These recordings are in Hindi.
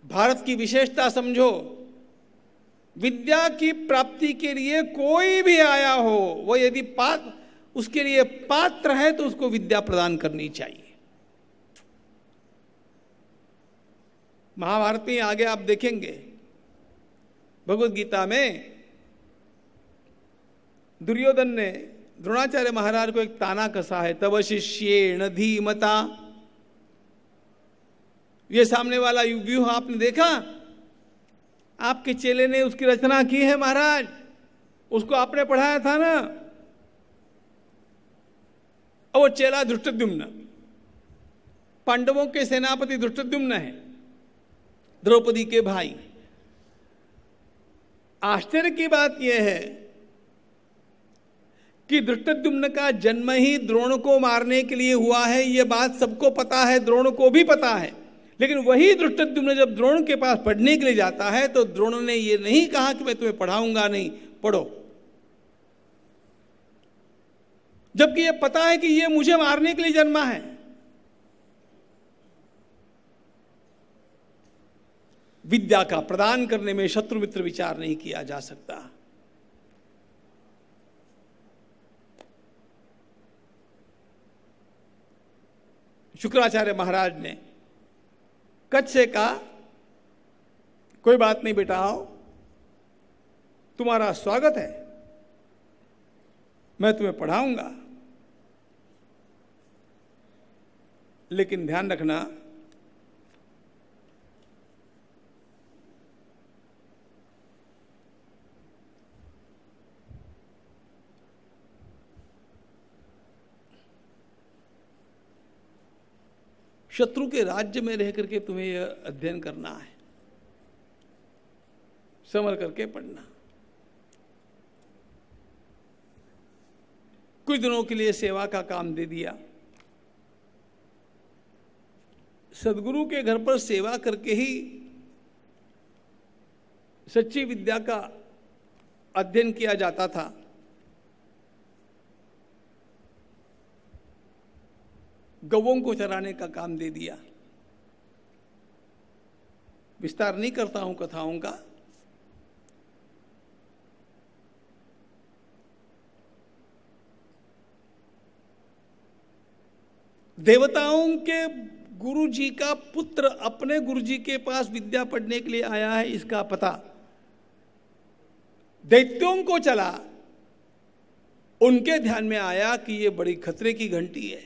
भारत की विशेषता समझो, विद्या की प्राप्ति के लिए कोई भी आया हो, वो यदि उसके लिए पात्र है तो उसको विद्या प्रदान करनी चाहिए। महाभारत में आगे आप देखेंगे, भगवद गीता में दुर्योधन ने द्रोणाचार्य महाराज को एक ताना कसा है, तव शिष्येण धीमता। ये सामने वाला व्यूह आपने देखा, आपके चेले ने उसकी रचना की है महाराज, उसको आपने पढ़ाया था ना। और वो चेला धृष्टद्युम्न, पांडवों के सेनापति धृष्टद्युम्न है, द्रौपदी के भाई। आश्चर्य की बात यह है कि धृष्टद्युम्न का जन्म ही द्रोण को मारने के लिए हुआ है, यह बात सबको पता है, द्रोण को भी पता है। लेकिन वही धृष्टद्युम्न जब द्रोण के पास पढ़ने के लिए जाता है तो द्रोण ने यह नहीं कहा कि मैं तुम्हें पढ़ाऊंगा नहीं, पढ़ो, जबकि यह पता है कि यह मुझे मारने के लिए जन्मा है। विद्या का प्रदान करने में शत्रु मित्र विचार नहीं किया जा सकता। शुक्राचार्य महाराज ने कच्छ से कहा, कोई बात नहीं बेटा, आओ, तुम्हारा स्वागत है, मैं तुम्हें पढ़ाऊंगा, लेकिन ध्यान रखना शत्रु के राज्य में रह करके तुम्हें यह अध्ययन करना है, समझ करके पढ़ना। कुछ दिनों के लिए सेवा का काम दे दिया। सदगुरु के घर पर सेवा करके ही सच्ची विद्या का अध्ययन किया जाता था। गौओं को चराने का काम दे दिया। विस्तार नहीं करता हूं कथाओं का। देवताओं के गुरु जी का पुत्र अपने गुरु जी के पास विद्या पढ़ने के लिए आया है, इसका पता दैत्यों को चला। उनके ध्यान में आया कि ये बड़ी खतरे की घंटी है,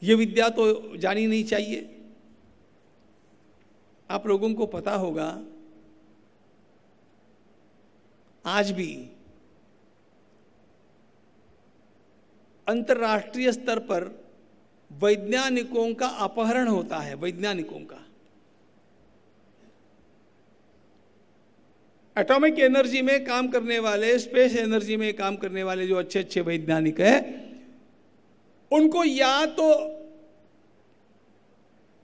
ये विद्या तो जानी नहीं चाहिए। आप लोगों को पता होगा, आज भी अंतर्राष्ट्रीय स्तर पर वैज्ञानिकों का अपहरण होता है। वैज्ञानिकों का, एटॉमिक एनर्जी में काम करने वाले, स्पेस एनर्जी में काम करने वाले जो अच्छे अच्छे वैज्ञानिक हैं, उनको या तो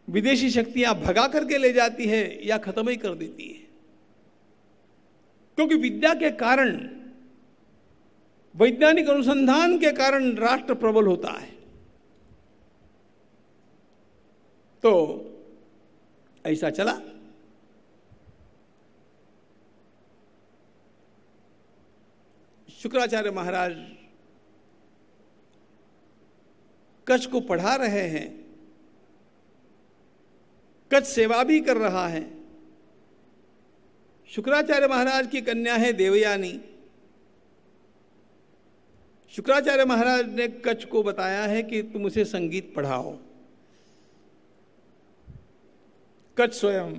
विदेशी शक्तियां भगा करके ले जाती है या खत्म ही कर देती है। क्योंकि विद्या के कारण, वैज्ञानिक अनुसंधान के कारण राष्ट्र प्रबल होता है। तो ऐसा चला। शुक्राचार्य महाराज कच्छ को पढ़ा रहे हैं, कच्छ सेवा भी कर रहा है। शुक्राचार्य महाराज की कन्या है देवयानी। शुक्राचार्य महाराज ने कच्छ को बताया है कि तुम उसे संगीत पढ़ाओ। कच्छ स्वयं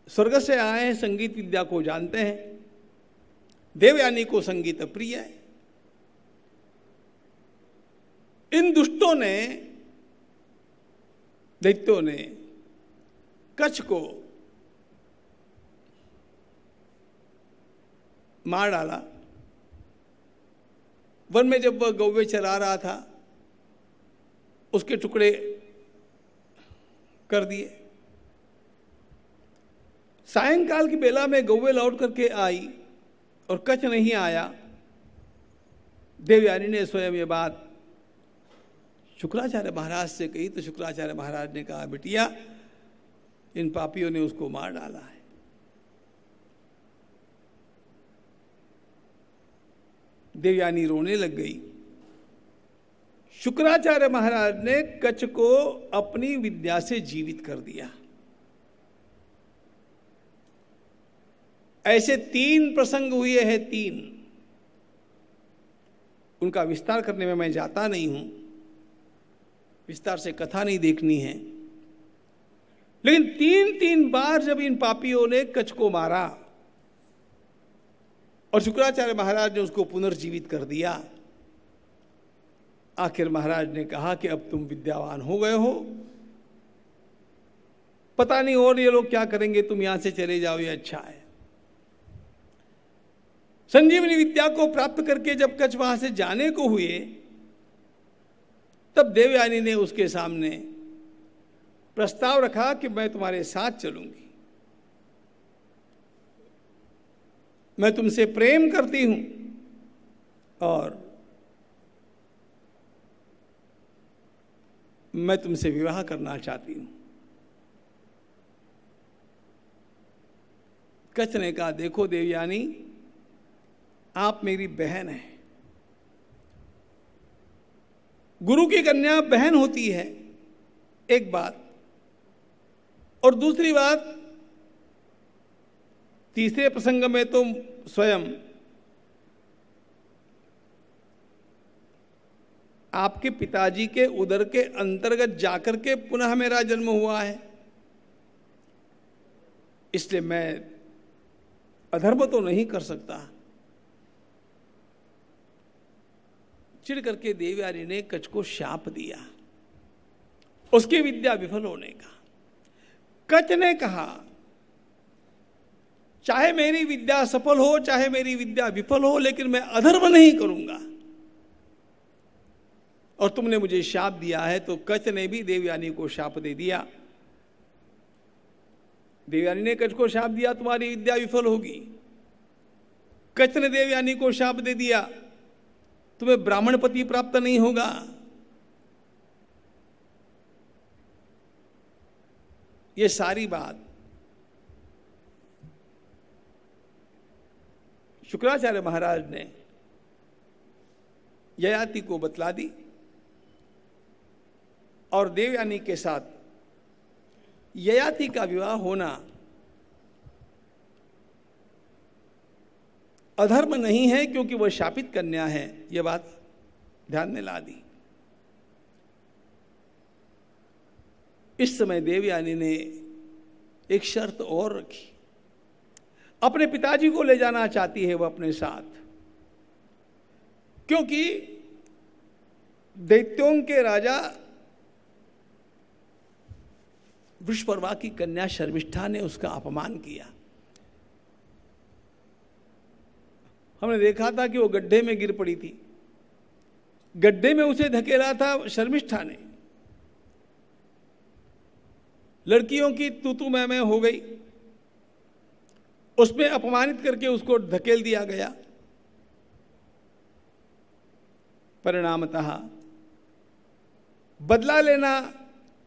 स्वर्ग से आए हैं, संगीत विद्या को जानते हैं। देवयानी को संगीत प्रिय है। इन दुष्टों ने, दैत्यों ने कच्छ को मार डाला। वन में जब वह गौवे चरा रहा था, उसके टुकड़े कर दिए। सायंकाल की बेला में गौवे लौट करके आई और कच्छ नहीं आया। देवयानी ने स्वयं ये बात शुक्राचार्य महाराज से कही तो शुक्राचार्य महाराज ने कहा, बिटिया इन पापियों ने उसको मार डाला है। देवयानी रोने लग गई। शुक्राचार्य महाराज ने कच्छ को अपनी विद्या से जीवित कर दिया। ऐसे 3 प्रसंग हुए हैं, 3। उनका विस्तार करने में मैं जाता नहीं हूं, विस्तार से कथा नहीं देखनी है, लेकिन 3 बार जब इन पापियों ने कच्छ को मारा और शुक्राचार्य महाराज ने उसको पुनर्जीवित कर दिया, आखिर महाराज ने कहा कि अब तुम विद्यावान हो गए हो, पता नहीं और ये लोग क्या करेंगे, तुम यहां से चले जाओ, ये अच्छा है। संजीवनी विद्या को प्राप्त करके जब कच्छ वहां से जाने को हुए, तब देवयानी ने उसके सामने प्रस्ताव रखा कि मैं तुम्हारे साथ चलूंगी, मैं तुमसे प्रेम करती हूं और मैं तुमसे विवाह करना चाहती हूं। कच्छ ने कहा, देखो देवयानी, आप मेरी बहन हैं। गुरु की कन्या बहन होती है, एक बात, और दूसरी बात, तीसरे प्रसंग में तो स्वयं आपके पिताजी के उदर के अंतर्गत जाकर के पुनः मेरा जन्म हुआ है, इसलिए मैं अधर्म तो नहीं कर सकता। चिढ़ करके देवयानी ने कच्छ को शाप दिया, उसकी विद्या विफल होने का। कच्छ ने कहा, चाहे मेरी विद्या सफल हो, चाहे मेरी विद्या विफल हो, लेकिन मैं अधर्म नहीं करूंगा। और तुमने मुझे शाप दिया है, तो कच्छ ने भी देवयानी को शाप दे दिया। देवयानी ने कच्छ को शाप दिया, तुम्हारी विद्या विफल होगी। कच्छ ने देवयानी को शाप दे दिया, तुम्हें ब्राह्मण पति प्राप्त नहीं होगा। ये सारी बात शुक्राचार्य महाराज ने ययाति को बतला दी और देवयानी के साथ ययाति का विवाह होना अधर्म नहीं है, क्योंकि वह शापित कन्या है। यह बात ध्यान में ला दी। इस समय देवयानी ने एक शर्त और रखी, अपने पिताजी को ले जाना चाहती है वह अपने साथ, क्योंकि दैत्यों के राजा वृषपर्वा की कन्या शर्मिष्ठा ने उसका अपमान किया। हमने देखा था कि वो गड्ढे में गिर पड़ी थी, गड्ढे में उसे धकेला था शर्मिष्ठा ने। लड़कियों की तू मैं हो गई, उसमें अपमानित करके उसको धकेल दिया गया। परिणामतः बदला लेना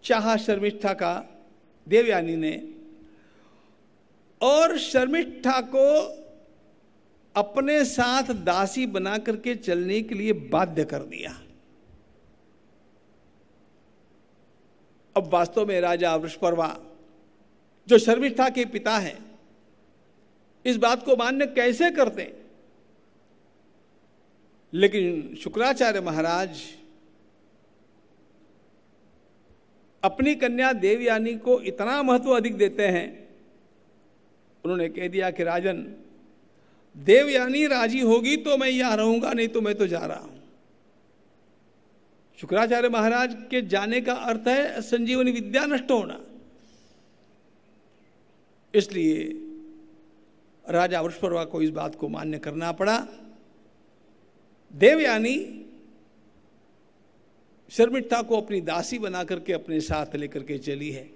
चाहा शर्मिष्ठा का देवयानी ने, और शर्मिष्ठा को अपने साथ दासी बना करके चलने के लिए बाध्य कर दिया। अब वास्तव में राजा वृषपर्वा, जो शर्मिष्ठा के पिता हैं, इस बात को मान्य कैसे करते? लेकिन शुक्राचार्य महाराज अपनी कन्या देवयानी को इतना महत्व अधिक देते हैं, उन्होंने कह दिया कि राजन, देवयानी राजी होगी तो मैं यहां रहूंगा, नहीं तो मैं तो जा रहा हूं। शुक्राचार्य महाराज के जाने का अर्थ है संजीवनी विद्या नष्ट होना। इसलिए राजा वृषपर्वा को इस बात को मान्य करना पड़ा। देवयानी शर्मिष्ठा को अपनी दासी बना करके अपने साथ लेकर के चली है।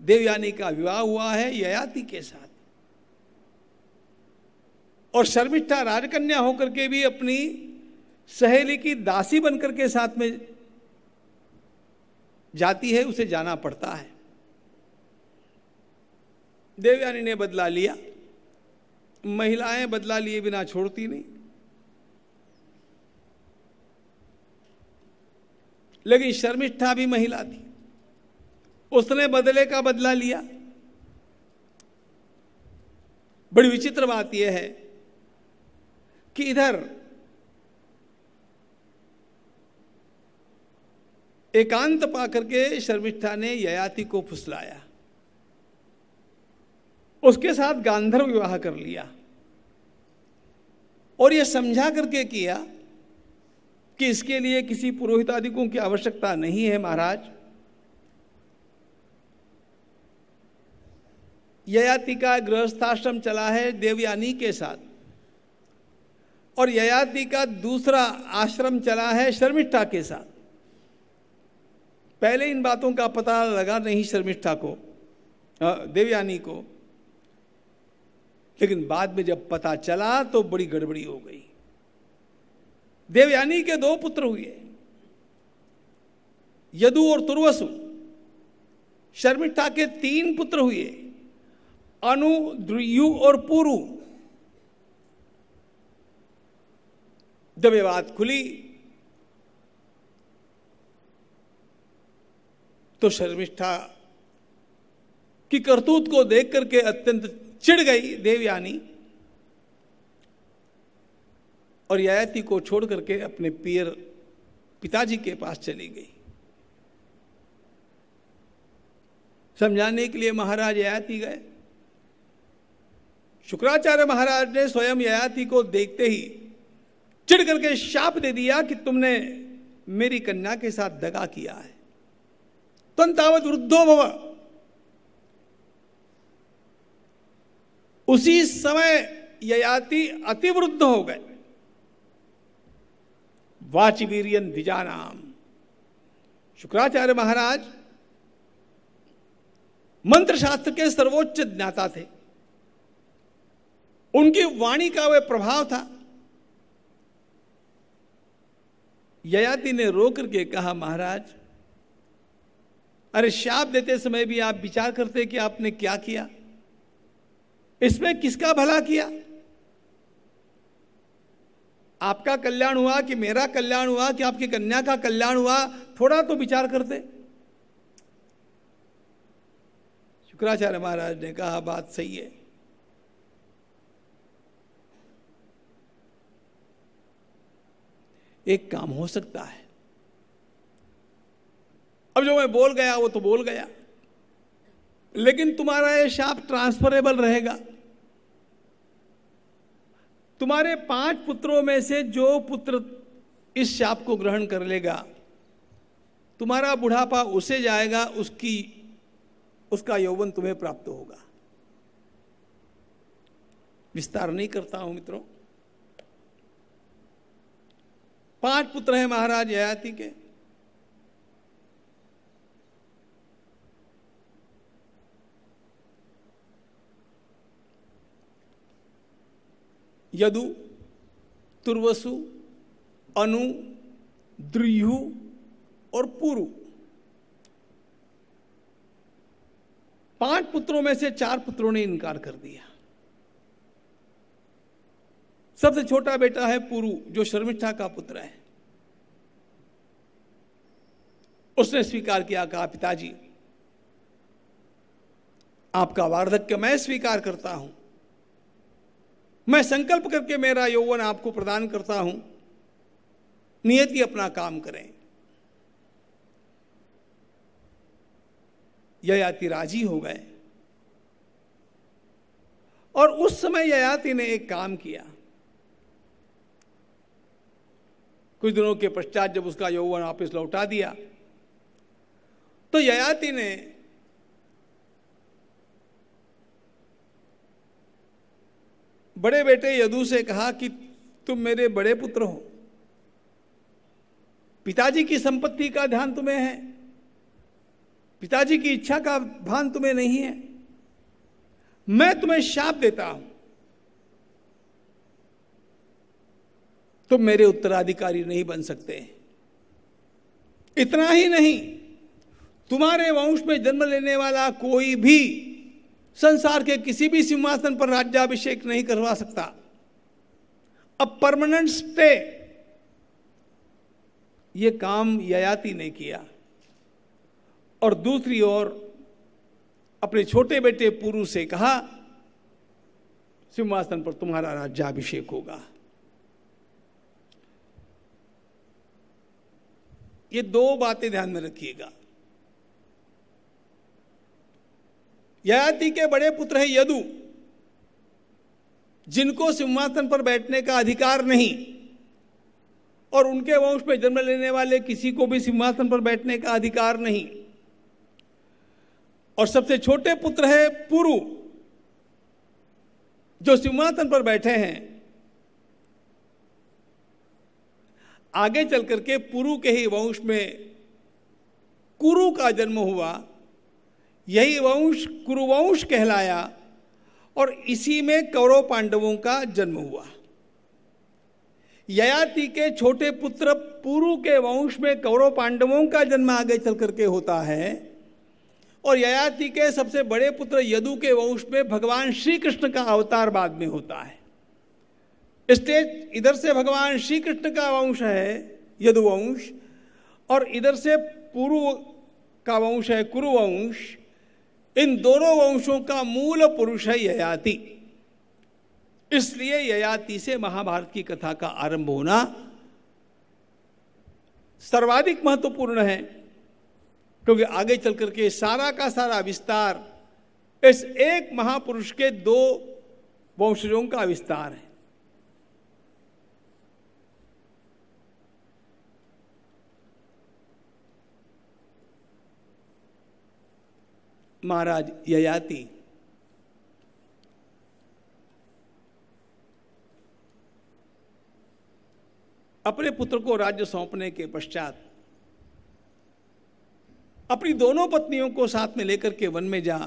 देवयानी का विवाह हुआ है ययाति के साथ, और शर्मिष्ठा राजकन्या होकर के भी अपनी सहेली की दासी बनकर के साथ में जाती है, उसे जाना पड़ता है। देवयानी ने बदला लिया। महिलाएं बदला लिए बिना छोड़ती नहीं, लेकिन शर्मिष्ठा भी महिला थी, उसने बदले का बदला लिया। बड़ी विचित्र बात यह है कि इधर एकांत पाकर के शर्मिष्ठा ने ययाति को फुसलाया, उसके साथ गांधर्व विवाह कर लिया और यह समझा करके किया कि इसके लिए किसी पुरोहितादिकों की आवश्यकता नहीं है। महाराज, ययाति का गृहस्थाश्रम चला है देवयानी के साथ, और ययाति का दूसरा आश्रम चला है शर्मिष्ठा के साथ। पहले इन बातों का पता लगा नहीं शर्मिष्ठा को, देवयानी को, लेकिन बाद में जब पता चला तो बड़ी गड़बड़ी हो गई। देवयानी के 2 पुत्र हुए, यदु और तुर्वसु। शर्मिष्ठा के 3 पुत्र हुए, अनु, द्रुयु और पुरु। जब ये बात खुली तो शर्मिष्ठा की करतूत को देख करके अत्यंत चिढ़ गई देवयानी और ययाति को छोड़ करके अपने पिताजी के पास चली गई। समझाने के लिए महाराज ययाति गए। शुक्राचार्य महाराज ने स्वयं ययाति को देखते ही चिढ़ करके शाप दे दिया कि तुमने मेरी कन्या के साथ दगा किया है। तंतावत वृद्धो भव। उसी समय ययाति अतिवृद्ध हो गए। वाचिवीर्यन द्विजानाम। शुक्राचार्य महाराज मंत्र शास्त्र के सर्वोच्च ज्ञाता थे, उनकी वाणी का वह प्रभाव था। ययाति ने रो करके कहा, महाराज, अरे शाप देते समय भी आप विचार करते कि आपने क्या किया, इसमें किसका भला किया? आपका कल्याण हुआ कि मेरा कल्याण हुआ कि आपकी कन्या का कल्याण हुआ? थोड़ा तो विचार करते। शुक्राचार्य महाराज ने कहा, बात सही है। एक काम हो सकता है। अब जो मैं बोल गया वो तो बोल गया, लेकिन तुम्हारा ये शाप ट्रांसफरेबल रहेगा। तुम्हारे 5 पुत्रों में से जो पुत्र इस शाप को ग्रहण कर लेगा, तुम्हारा बुढ़ापा उसे जाएगा, उसका यौवन तुम्हें प्राप्त होगा। विस्तार नहीं करता हूं मित्रों। 5 पुत्र हैं महाराज ययाति के। यदु, तुर्वसु, अनु, द्रुयु और पुरु। 5 पुत्रों में से 4 पुत्रों ने इनकार कर दिया। सबसे छोटा बेटा है पुरु, जो शर्मिष्ठा का पुत्र है। उसने स्वीकार किया, कहा, पिताजी, आपका वार्धक्य मैं स्वीकार करता हूं। मैं संकल्प करके मेरा यौवन आपको प्रदान करता हूं। नियति अपना काम करें। ययाति राजी हो गए और उस समय ययाति ने एक काम किया। कुछ दिनों के पश्चात जब उसका यौवन वापस लौटा दिया तो ययाति ने बड़े बेटे यदु से कहा कि तुम मेरे बड़े पुत्र हो, पिताजी की संपत्ति का ध्यान तुम्हें है, पिताजी की इच्छा का भान तुम्हें नहीं है। मैं तुम्हें शाप देता हूं, तुम मेरे उत्तराधिकारी नहीं बन सकते। इतना ही नहीं, तुम्हारे वंश में जन्म लेने वाला कोई भी संसार के किसी भी सिंहासन पर राज्याभिषेक नहीं करवा सकता। अब परमानेंट स्टे, ये काम ययाति ने किया। और दूसरी ओर अपने छोटे बेटे पुरु से कहा, सिंहासन पर तुम्हारा राज्याभिषेक होगा। ये दो बातें ध्यान में रखिएगा। ययाति के बड़े पुत्र है यदु, जिनको सिंहासन पर बैठने का अधिकार नहीं, और उनके वंश में जन्म लेने वाले किसी को भी सिंहासन पर बैठने का अधिकार नहीं। और सबसे छोटे पुत्र है पुरु, जो सिंहासन पर बैठे हैं। आगे चल करके पुरु के ही वंश में कुरु का जन्म हुआ, यही वंश कुरुवंश कहलाया, और इसी में कौरव पांडवों का जन्म हुआ। ययाति के छोटे पुत्र पुरु के वंश में कौरव पांडवों का जन्म आगे चल करके होता है, और ययाति के सबसे बड़े पुत्र यदु के वंश में भगवान श्री कृष्ण का अवतार बाद में होता है। स्टेज इधर से भगवान श्री कृष्ण का वंश है यदुवंश, और इधर से पुरु का वंश है कुरुवंश। इन दोनों वंशों का मूल पुरुष है ययाति। इसलिए ययाति से महाभारत की कथा का आरंभ होना सर्वाधिक महत्वपूर्ण है, क्योंकि आगे चल करके सारा का सारा विस्तार इस एक महापुरुष के दो वंशजों का विस्तार है। महाराज ययाति अपने पुत्र को राज्य सौंपने के पश्चात अपनी दोनों पत्नियों को साथ में लेकर के वन में जा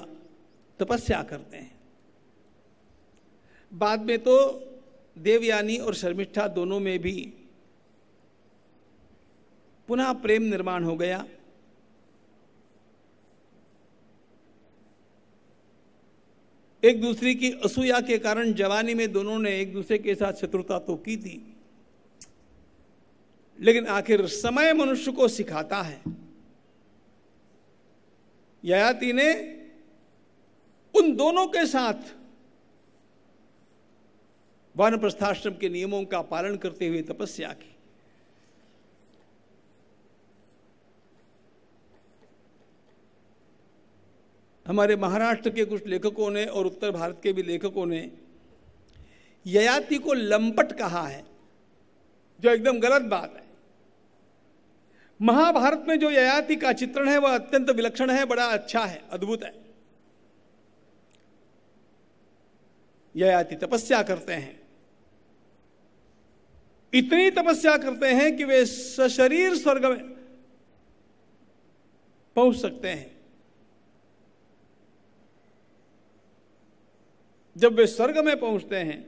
तपस्या करते हैं। बाद में तो देवयानी और शर्मिष्ठा दोनों में भी पुनः प्रेम निर्माण हो गया। एक दूसरे की असूया के कारण जवानी में दोनों ने एक दूसरे के साथ शत्रुता तो की थी, लेकिन आखिर समय मनुष्य को सिखाता है। ययाति ने उन दोनों के साथ वानप्रस्थाश्रम के नियमों का पालन करते हुए तपस्या की। हमारे महाराष्ट्र के कुछ लेखकों ने और उत्तर भारत के भी लेखकों ने ययाति को लंपट कहा है, जो एकदम गलत बात है। महाभारत में जो ययाति का चित्रण है वह अत्यंत विलक्षण है, बड़ा अच्छा है, अद्भुत है। ययाति तपस्या करते हैं, इतनी तपस्या करते हैं कि वे सशरीर स्वर्ग में पहुंच सकते हैं। जब वे स्वर्ग में पहुंचते हैं,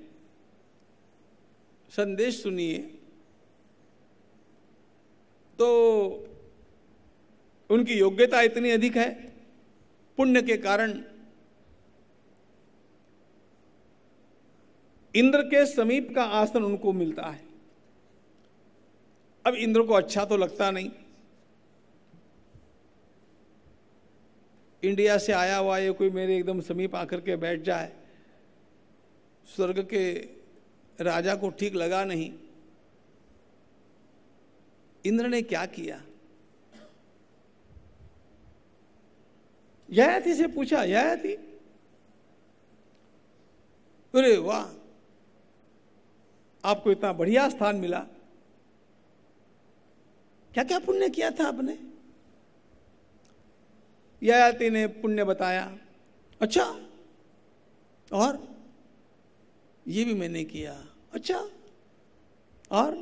संदेश सुनिए, तो उनकी योग्यता इतनी अधिक है, पुण्य के कारण इंद्र के समीप का आसन उनको मिलता है। अब इंद्र को अच्छा तो लगता नहीं, इंडिया से आया हुआ ये कोई मेरे एकदम समीप आकर के बैठ जाए, स्वर्ग के राजा को ठीक लगा नहीं। इंद्र ने क्या किया? ययाति से पूछा, ययाति अरे वाह, आपको इतना बढ़िया स्थान मिला, क्या क्या पुण्य किया था आपने? ययाति ने पुण्य बताया। अच्छा, और ये भी मैंने किया। अच्छा, और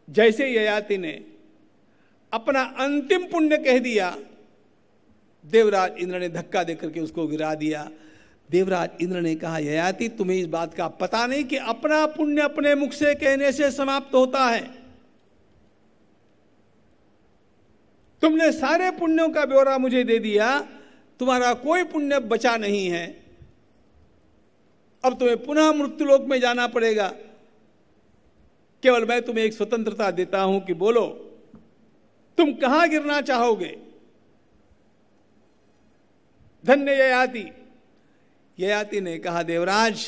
जैसे ययाति ने अपना अंतिम पुण्य कह दिया, देवराज इंद्र ने धक्का देकर के उसको गिरा दिया। देवराज इंद्र ने कहा, ययाति तुम्हें इस बात का पता नहीं कि अपना पुण्य अपने मुख से कहने से समाप्त होता है। तुमने सारे पुण्यों का ब्यौरा मुझे दे दिया, तुम्हारा कोई पुण्य बचा नहीं है। अब तुम्हें पुनः मृत्युलोक में जाना पड़ेगा। केवल मैं तुम्हें एक स्वतंत्रता देता हूं कि बोलो तुम कहां गिरना चाहोगे। धन्य ययाति। ययाति ने कहा, देवराज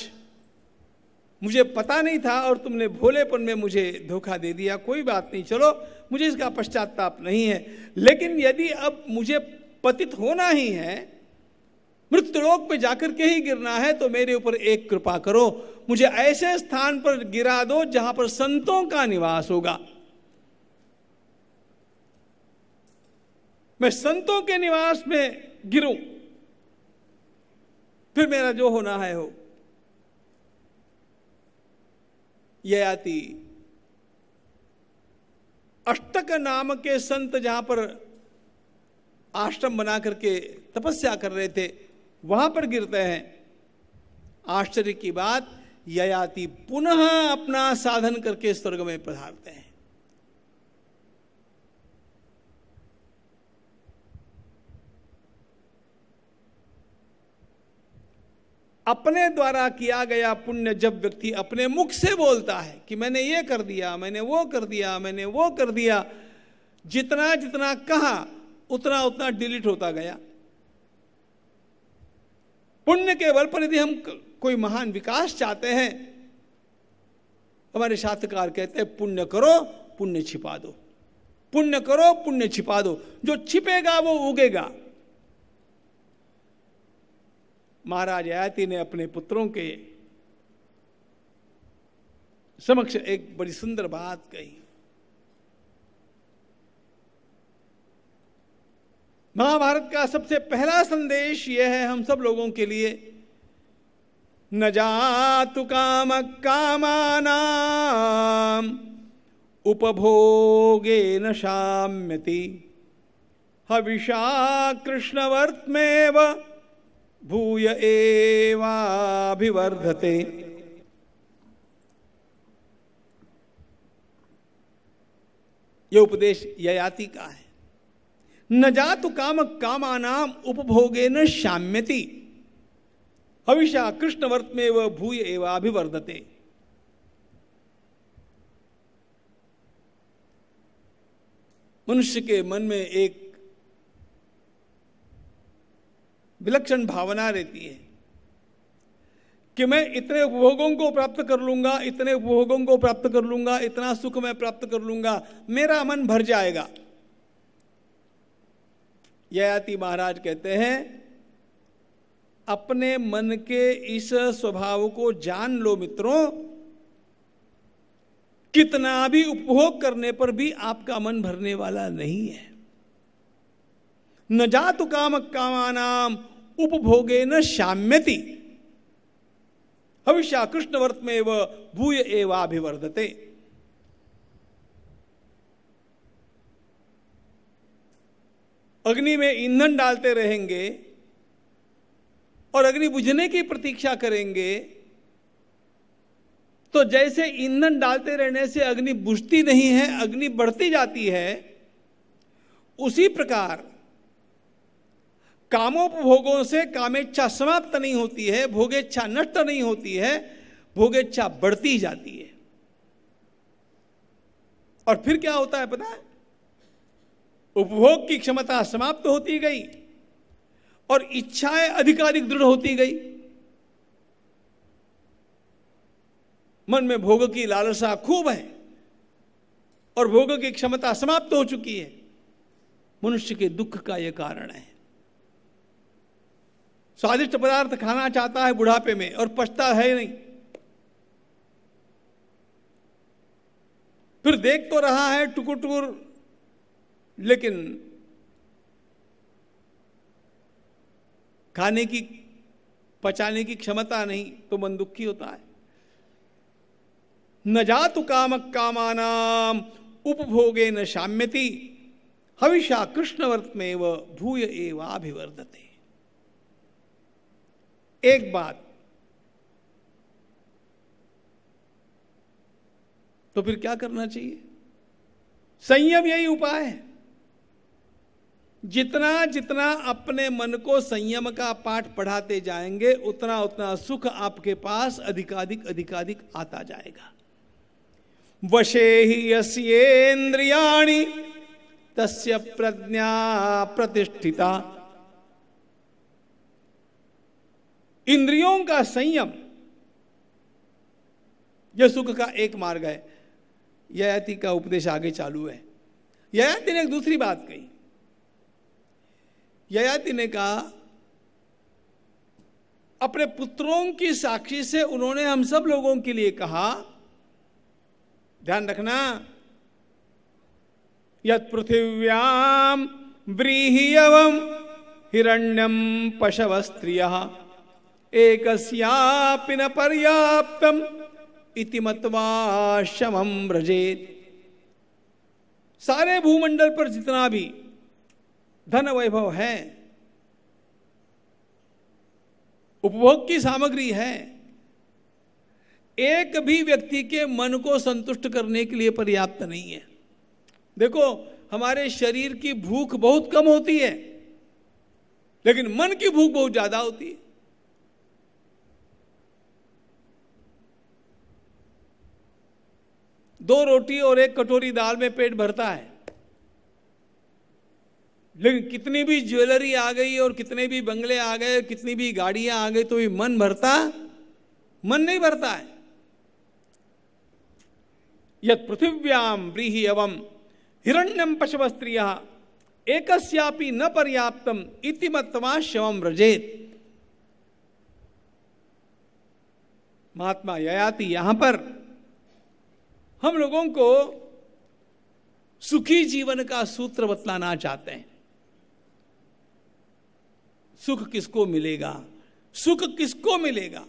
मुझे पता नहीं था और तुमने भोलेपन में मुझे धोखा दे दिया। कोई बात नहीं, चलो मुझे इसका पश्चाताप नहीं है, लेकिन यदि अब मुझे पतित होना ही है, मृत्युलोक में जाकर के ही गिरना है, तो मेरे ऊपर एक कृपा करो, मुझे ऐसे स्थान पर गिरा दो जहां पर संतों का निवास होगा। मैं संतों के निवास में गिरूं, फिर मेरा जो होना है हो। ययाति अष्टक नाम के संत जहां पर आश्रम बना करके तपस्या कर रहे थे, वहां पर गिरते हैं। आश्चर्य की बात, ययाति पुनः अपना साधन करके स्वर्ग में पधारते हैं। अपने द्वारा किया गया पुण्य जब व्यक्ति अपने मुख से बोलता है कि मैंने ये कर दिया, मैंने वो कर दिया, मैंने वो कर दिया, जितना जितना कहा उतना उतना डिलीट होता गया। पुण्य के बल पर यदि हम कोई महान विकास चाहते हैं, हमारे शास्त्रकार कहते हैं पुण्य करो पुण्य छिपा दो, पुण्य करो पुण्य छिपा दो, जो छिपेगा वो उगेगा। महाराज ययाति ने अपने पुत्रों के समक्ष एक बड़ी सुंदर बात कही। महाभारत का सबसे पहला संदेश यह है हम सब लोगों के लिए, न जातु काम कामानां उपभोगे न शाम्यति हविषा कृष्णवर्त्मेव भूय एवाभिवर्धते। यह उपदेश ययाति का है। न जातु काम कामानाम उपभोगे न शाम्यति हविषा कृष्णवर्त्मेव भूय एवाभिवर्धते। मनुष्य के मन में एक विलक्षण भावना रहती है कि मैं इतने उपभोगों को प्राप्त कर लूंगा, इतने उपभोगों को प्राप्त कर लूंगा, इतना सुख मैं प्राप्त कर लूंगा, मेरा मन भर जाएगा। ययाति महाराज कहते हैं, अपने मन के इस स्वभाव को जान लो मित्रों, कितना भी उपभोग करने पर भी आपका मन भरने वाला नहीं है। न जातु काम कामानाम उपभोगे न शाम्यति हविषा कृष्णवर्त्मेव भूय एवाभिवर्धते। अग्नि में ईंधन डालते रहेंगे और अग्नि बुझने की प्रतीक्षा करेंगे, तो जैसे ईंधन डालते रहने से अग्नि बुझती नहीं है, अग्नि बढ़ती जाती है, उसी प्रकार कामोपभोगों से कामेच्छा समाप्त नहीं होती है, भोगेच्छा नष्ट नहीं होती है, भोगेच्छा बढ़ती जाती है। और फिर क्या होता है पता है? उपभोग की क्षमता समाप्त होती गई और इच्छाएं अधिकाधिक दृढ़ होती गई। मन में भोग की लालसा खूब है और भोग की क्षमता समाप्त हो चुकी है। मनुष्य के दुख का यह कारण है। स्वादिष्ट पदार्थ खाना चाहता है बुढ़ापे में और पछता है नहीं, फिर देख तो रहा है टुकुर टुकुर, लेकिन खाने की पचाने की क्षमता नहीं, तो मन दुखी होता है। न जातु काम कामानाम उपभोगे न शाम्यति हविषा कृष्णवर्तमेव भूय एवाभिवर्धते। एक बात, तो फिर क्या करना चाहिए? संयम यही उपाय है। जितना जितना अपने मन को संयम का पाठ पढ़ाते जाएंगे उतना उतना सुख आपके पास अधिकाधिक अधिकाधिक आता जाएगा। वशे हि यस्येन्द्रियाणि तस्य प्रज्ञा प्रतिष्ठिता। इंद्रियों का संयम यह सुख का एक मार्ग है। ययाति का उपदेश आगे चालू है। ययाति ने एक दूसरी बात कही। ययाति ने कहा, अपने पुत्रों की साक्षी से उन्होंने हम सब लोगों के लिए कहा, ध्यान रखना, यत् पृथिव्याम व्रीहियवम हिरण्यम पशव स्त्रियः एकस्यापि न पर्याप्तम इति मत्वा शमं व्रजेत्। सारे भूमंडल पर जितना भी धन वैभव है, उपभोग की सामग्री है, एक भी व्यक्ति के मन को संतुष्ट करने के लिए पर्याप्त नहीं है। देखो, हमारे शरीर की भूख बहुत कम होती है, लेकिन मन की भूख बहुत ज्यादा होती है। दो रोटी और एक कटोरी दाल में पेट भरता है, लेकिन कितनी भी ज्वेलरी आ गई और कितने भी बंगले आ गए, कितनी भी गाड़ियां आ गई, तो भी मन नहीं भरता है। यत् पृथिव्याम व्रीहियवम हिरण्यम पशव स्त्रियः एकस्यापि न पर्याप्तम इति मत्वा शवम व्रजेत्। महात्मा ययाति यहां पर हम लोगों को सुखी जीवन का सूत्र बतलाना चाहते हैं। सुख किसको मिलेगा, सुख किसको मिलेगा?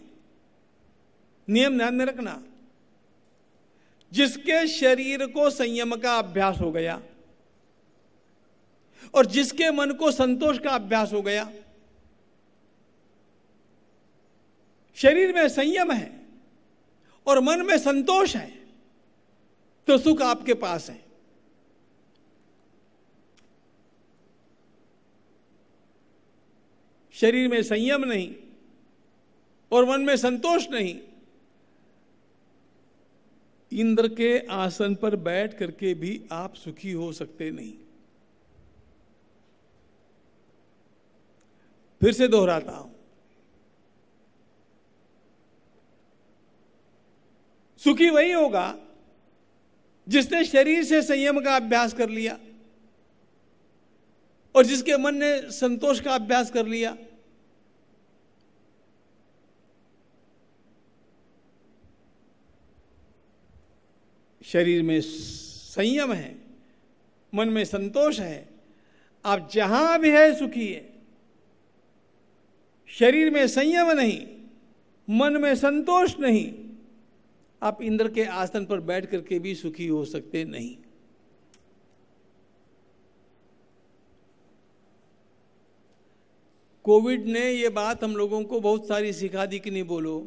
नियम ध्यान में रखना। जिसके शरीर को संयम का अभ्यास हो गया और जिसके मन को संतोष का अभ्यास हो गया, शरीर में संयम है और मन में संतोष है, तो सुख आपके पास है। शरीर में संयम नहीं और मन में संतोष नहीं, इंद्र के आसन पर बैठ करके भी आप सुखी हो सकते नहीं। फिर से दोहराता हूं, सुखी वही होगा जिसने शरीर से संयम का अभ्यास कर लिया और जिसके मन ने संतोष का अभ्यास कर लिया। शरीर में संयम है, मन में संतोष है, आप जहां भी है सुखी है। शरीर में संयम नहीं, मन में संतोष नहीं, आप इंद्र के आसन पर बैठ करके भी सुखी हो सकते नहीं। कोविड ने ये बात हम लोगों को बहुत सारी सिखा दी कि नहीं बोलो।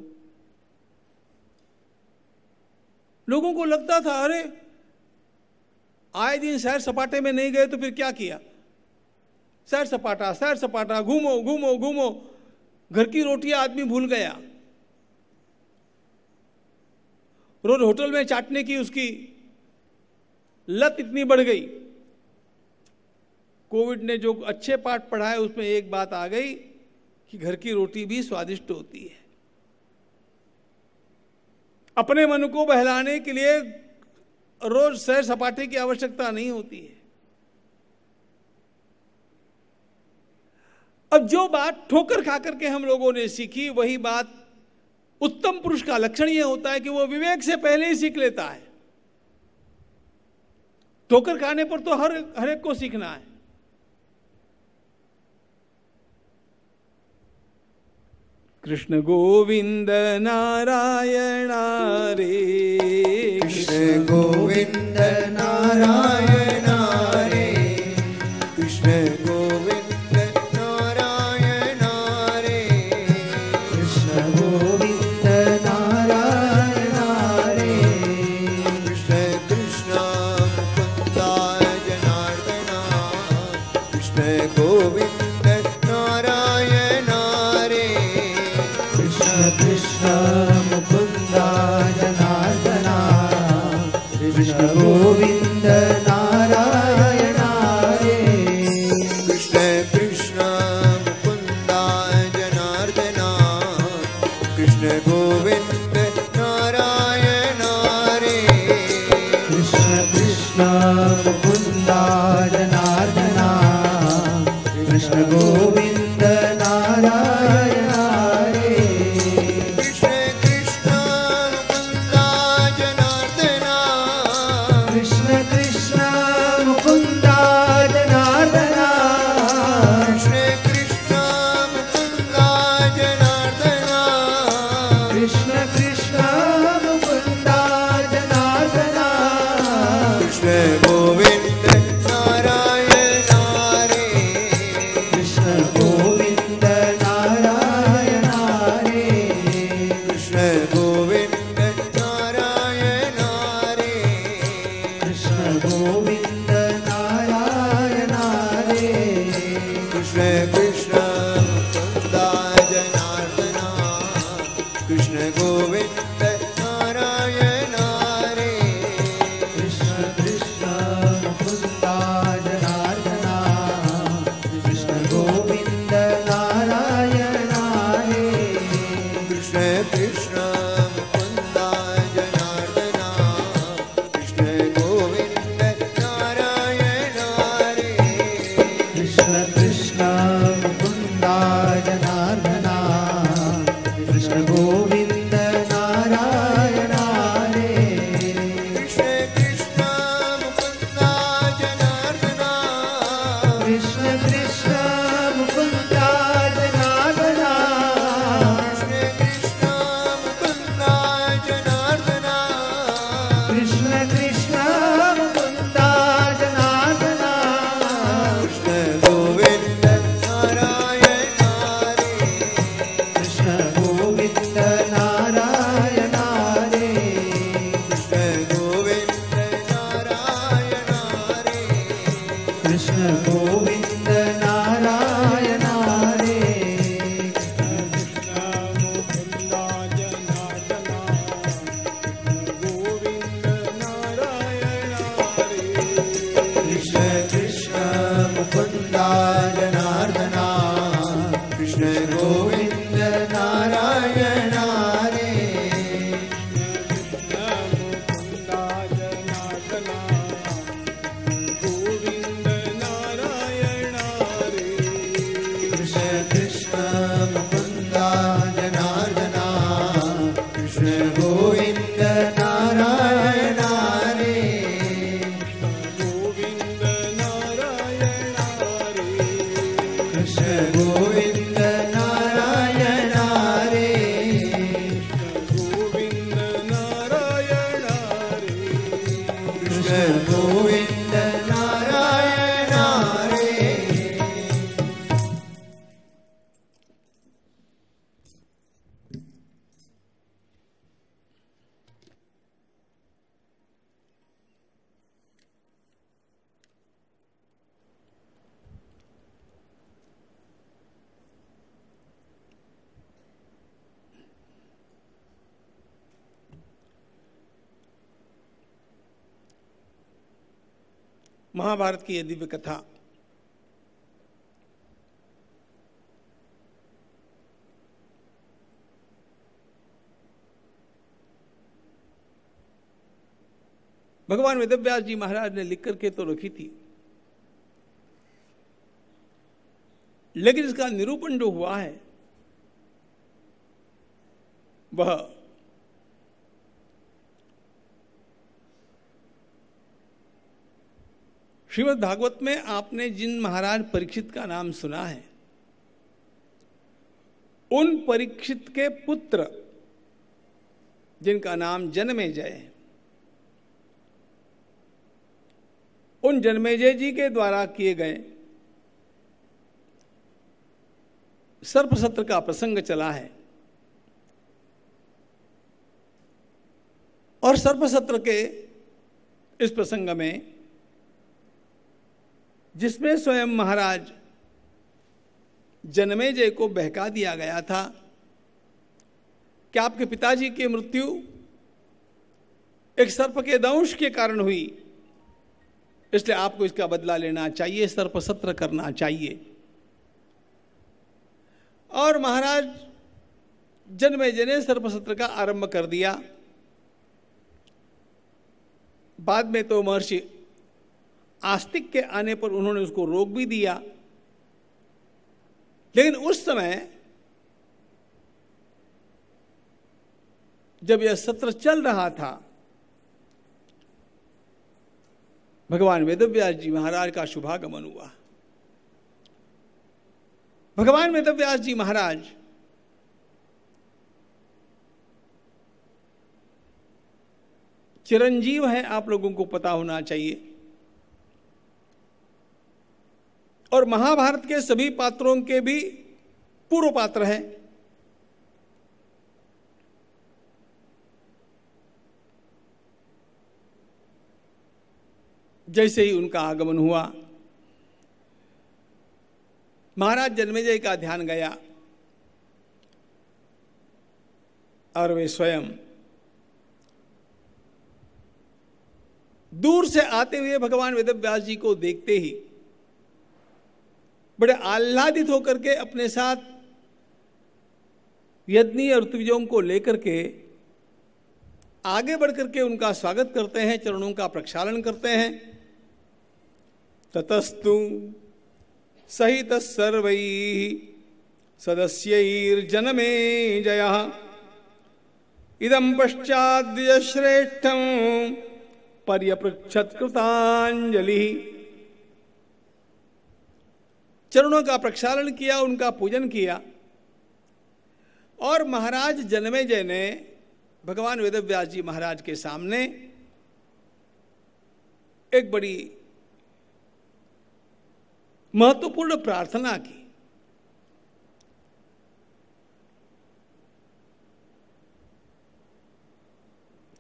लोगों को लगता था, अरे आए दिन सैर सपाटे में नहीं गए तो फिर क्या किया? सैर सपाटा, घूमो घूमो घूमो, घर की रोटियां आदमी भूल गया। रोज होटल में चाटने की उसकी लत इतनी बढ़ गई। कोविड ने जो अच्छे पाठ पढ़ाए उसमें एक बात आ गई कि घर की रोटी भी स्वादिष्ट होती है। अपने मन को बहलाने के लिए रोज सैर सपाटे की आवश्यकता नहीं होती है। अब जो बात ठोकर खा करके हम लोगों ने सीखी, वही बात उत्तम पुरुष का लक्षण यह होता है कि वो विवेक से पहले ही सीख लेता है। ठोकर खाने पर तो हर एक को सीखना है। कृष्ण गोविंद नारायण रे, कृष्ण गोविंद नारायण रे, गोविंद नारायण हरे कृष्ण गोविंद नारायण हरे कृष्ण कृष्ण मुकुंदा जनार्दना कृष्ण गोविंद नारायण हरे कृष्ण कृष्ण मुकुंदा जनार्दना कृष्ण गोविंद नारायण हरे कृष्ण कृष्ण मुकुंदा जनार्दना कृष्ण गोविंद नारायण हरे कृष्ण कृष्ण मुकुंदा जनार्दना कृष्ण गोविंद नारायण हरे कृष्ण कृष्ण मुकुंदा जनार्दना कृष्ण कृष्ण मुकुंदा जनार्दना कृष्ण कृष्ण मुकुंदा जनार्दना कृष्ण कृष्ण मुकुंदा जनार्दना कृष्ण गोविंद नारायण हरे कृष्ण गोविंद नारायण हरे कृष्ण गोविंद नारायण हरे कृष्ण गोविंद नारायण हरे कृष्ण कृष्ण मुकुंदा जनार्दना कृष्ण गोविंद नारायण हरे कृष्ण कृष्ण मुकुंदा जनार्दना कृष्ण गोविंद नारायण हरे कृष्ण कृष्ण मुकुंदा जनार्दना कृष्ण गोविंद नारायण हरे कृष्ण कृष्ण मुकुंदा जनार्दना कृष्ण गोविंद नारायण हरे कृष्ण कृष्ण मुकुंदा जनार्दना कृष्ण कृष्ण मुकुंदा जनार्दना कृष्ण कृष्ण मुकुंदा जनार्दना कृष्ण कृष्ण मुकुंदा जनार्दना कृष्ण गोविंद नारायण हरे कृष्ण गोविंद नारायण हरे कृष्ण गोविंद नारायण हरे कृष्ण गोविंद नारायण हरे कृष्ण कृष्ण मुकुंदा जनार्दना कृष्ण गोविंद नारायण हरे कृष्ण कृष्ण मुकुंदा जनार्दना कृष्ण गोविंद नारायण हरे कृष्ण गोविंद नारायण हरे कृष्ण गोविंद नारायण हरे महाभारत की यह दिव्य कथा भगवान वेदव्यास जी महाराज ने लिख करके तो रखी थी, लेकिन इसका निरूपण जो हुआ है वह श्रीमद् भागवत में आपने जिन महाराज परीक्षित का नाम सुना है, उन परीक्षित के पुत्र जिनका नाम जन्मेजय है, उन जन्मेजय जी के द्वारा किए गए सर्पसत्र का प्रसंग चला है और सर्पसत्र के इस प्रसंग में जिसमें स्वयं महाराज जनमेजय को बहका दिया गया था कि आपके पिताजी की मृत्यु एक सर्प के दंश के कारण हुई, इसलिए आपको इसका बदला लेना चाहिए, सर्पसत्र करना चाहिए। और महाराज जनमेजय ने सर्पसत्र का आरंभ कर दिया। बाद में तो महर्षि आस्तिक के आने पर उन्होंने उसको रोक भी दिया, लेकिन उस समय जब यह सत्र चल रहा था, भगवान वेदव्यास जी महाराज का शुभागमन हुआ। भगवान वेदव्यास जी महाराज चिरंजीव हैं, आप लोगों को पता होना चाहिए, और महाभारत के सभी पात्रों के भी पूर्व पात्र हैं। जैसे ही उनका आगमन हुआ, महाराज जनमेजय का ध्यान गया और वे स्वयं दूर से आते हुए भगवान वेदव्यास जी को देखते ही बड़े आह्लादित होकर के अपने साथ यज्ञी और ऋत्विजों को लेकर के आगे बढ़कर के उनका स्वागत करते हैं, चरणों का प्रक्षालन करते हैं। ततस्तु सहित सर्वैः सदस्यैर्जनमेजयः इदं पश्चाद्यश्रेष्ठं पर्यपृच्छत् कृतांजलिः। चरणों का प्रक्षालन किया, उनका पूजन किया, और महाराज जनमेजय ने भगवान वेदव्यास जी महाराज के सामने एक बड़ी महत्वपूर्ण प्रार्थना की।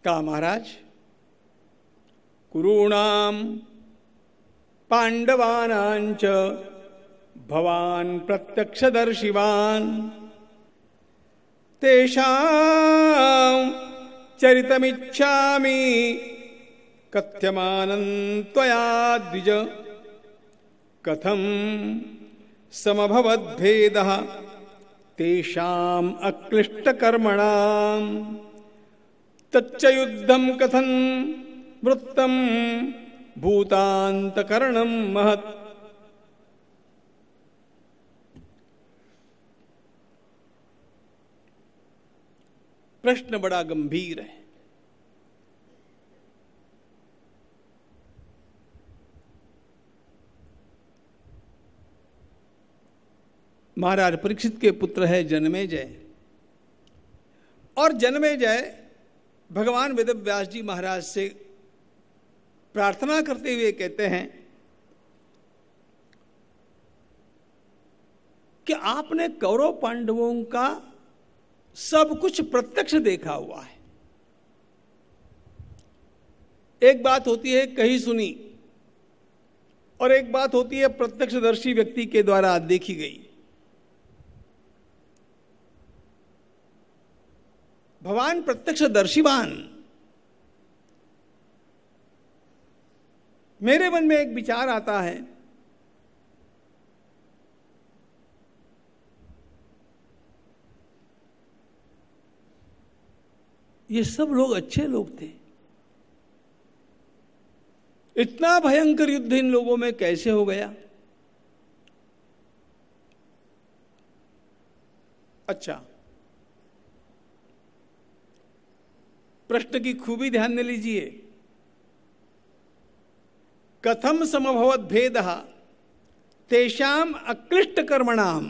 कहा, महाराज, कुरूणां पांडवानांच भवान् प्रत्यक्षदर्शिवान् तेषां चरितमिच्छामि कथ्यमानं त्वया द्विज। कथं समभवद्भेदः तेषाम् अक्लिष्टकर्मणां तच्च युद्धं कथं वृत्तं भूतान्तकरणं महत्। प्रश्न बड़ा गंभीर है। महाराज परीक्षित के पुत्र है जनमेजय, और जनमेजय भगवान वेदव्यास जी महाराज से प्रार्थना करते हुए कहते हैं कि आपने कौरव पांडवों का सब कुछ प्रत्यक्ष देखा हुआ है। एक बात होती है कही सुनी, और एक बात होती है प्रत्यक्षदर्शी व्यक्ति के द्वारा देखी गई। भगवान प्रत्यक्षदर्शिवान। मेरे मन में एक विचार आता है, ये सब लोग अच्छे लोग थे, इतना भयंकर युद्ध इन लोगों में कैसे हो गया? अच्छा, प्रश्न की खूबी ध्यान में लीजिए। कथम समभवत भेदः तेषाम अक्लिष्ट कर्मणाम।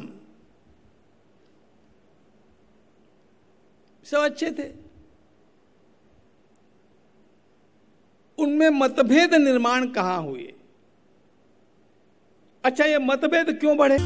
सब अच्छे थे, उनमें मतभेद निर्माण कहां हुए? अच्छा, ये मतभेद क्यों बढ़े?